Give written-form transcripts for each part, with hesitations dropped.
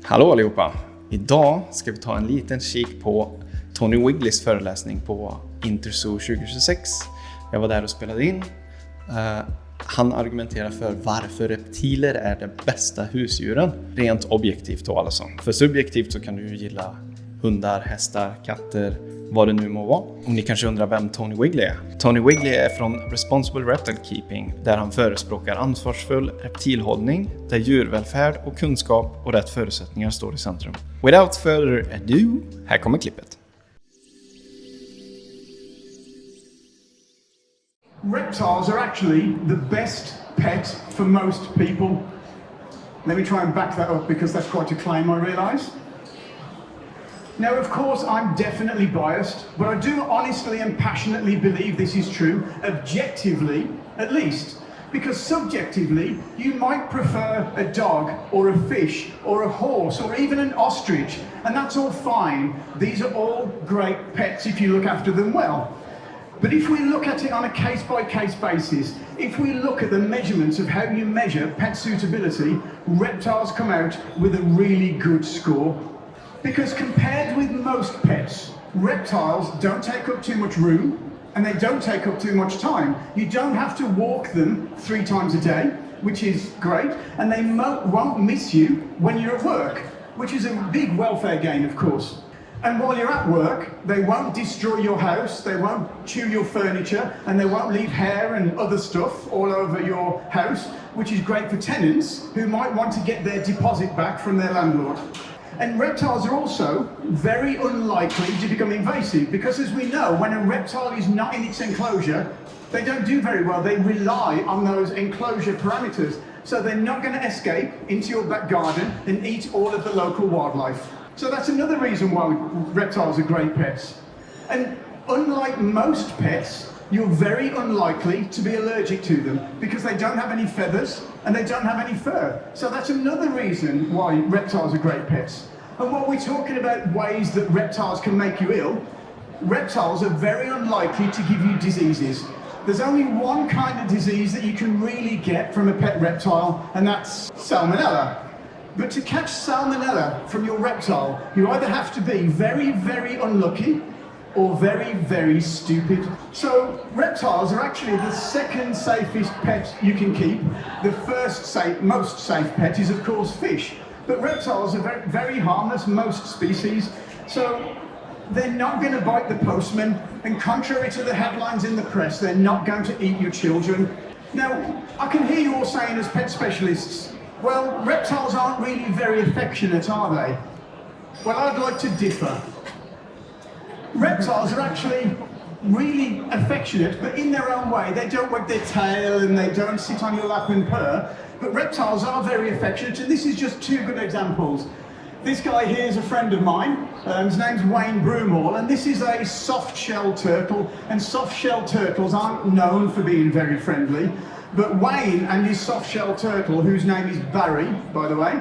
Hallå allihopa! Idag ska vi ta en liten kik på Tony Wigleys föreläsning på Interzoo 2026. Jag var där och spelade in. Han argumenterar för varför reptiler är de bästa husdjuren. Rent objektivt då alltså. För subjektivt så kan du ju gilla hundar, hästar, katter, vad det nu må vara. Och ni kanske undrar vem Tony Wigley är. Tony Wigley är från Responsible Reptile Keeping, där han förespråkar ansvarsfull reptilhållning, där djurvälfärd och kunskap och rätt förutsättningar står i centrum. Without further ado, här kommer klippet. Reptiles are actually the best pet for most people. Let me try and back that up because that's quite a claim, I realise. Now, of course, I'm definitely biased, but I do honestly and passionately believe this is true, objectively at least. Because subjectively, you might prefer a dog or a fish or a horse or even an ostrich, and that's all fine. These are all great pets if you look after them well. But if we look at it on a case-by-case basis, if we look at the measurements of how you measure pet suitability, reptiles come out with a really good score. Because compared with most pets, reptiles don't take up too much room and they don't take up too much time. You don't have to walk them 3 times a day, which is great, and they won't miss you when you're at work, which is a big welfare gain, of course. And while you're at work, they won't destroy your house, they won't chew your furniture, and they won't leave hair and other stuff all over your house, which is great for tenants who might want to get their deposit back from their landlord. And reptiles are also very unlikely to become invasive because, as we know, when a reptile is not in its enclosure, they don't do very well. They rely on those enclosure parameters. So they're not going to escape into your back garden and eat all of the local wildlife. So that's another reason why reptiles are great pets. And unlike most pets, you're very unlikely to be allergic to them because they don't have any feathers and they don't have any fur. So that's another reason why reptiles are great pets. And while we're talking about ways that reptiles can make you ill, reptiles are very unlikely to give you diseases. There's only one kind of disease that you can really get from a pet reptile, and that's salmonella. But to catch salmonella from your reptile, you either have to be very, very unlucky or very, very stupid. So reptiles are actually the second safest pet you can keep. The first most safe pet is of course fish. But reptiles are very, very harmless, most species. So they're not going to bite the postman. And contrary to the headlines in the press, they're not going to eat your children. Now, I can hear you all saying as pet specialists, well, reptiles aren't really very affectionate, are they? Well, I'd like to differ. Reptiles are actually really affectionate, but in their own way. They don't wag their tail and they don't sit on your lap and purr, but reptiles are very affectionate, and this is just 2 good examples. This guy here is a friend of mine. His name's Wayne Broomall, and this is a soft-shell turtle, and soft-shell turtles aren't known for being very friendly, but Wayne and his soft-shell turtle, whose name is Barry, by the way,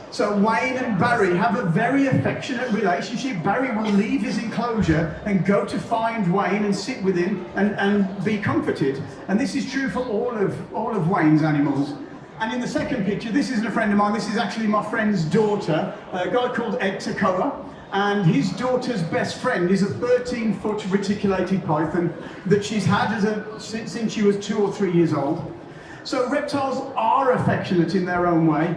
so Wayne and Barry have a very affectionate relationship. Barry will leave his enclosure and go to find Wayne and sit with him and be comforted. And this is true for all of Wayne's animals. And in the second picture, this isn't a friend of mine, this is actually my friend's daughter, a guy called Ed Takoa. And his daughter's best friend is a 13-foot reticulated python that she's had since she was 2 or 3 years old. So reptiles are affectionate in their own way.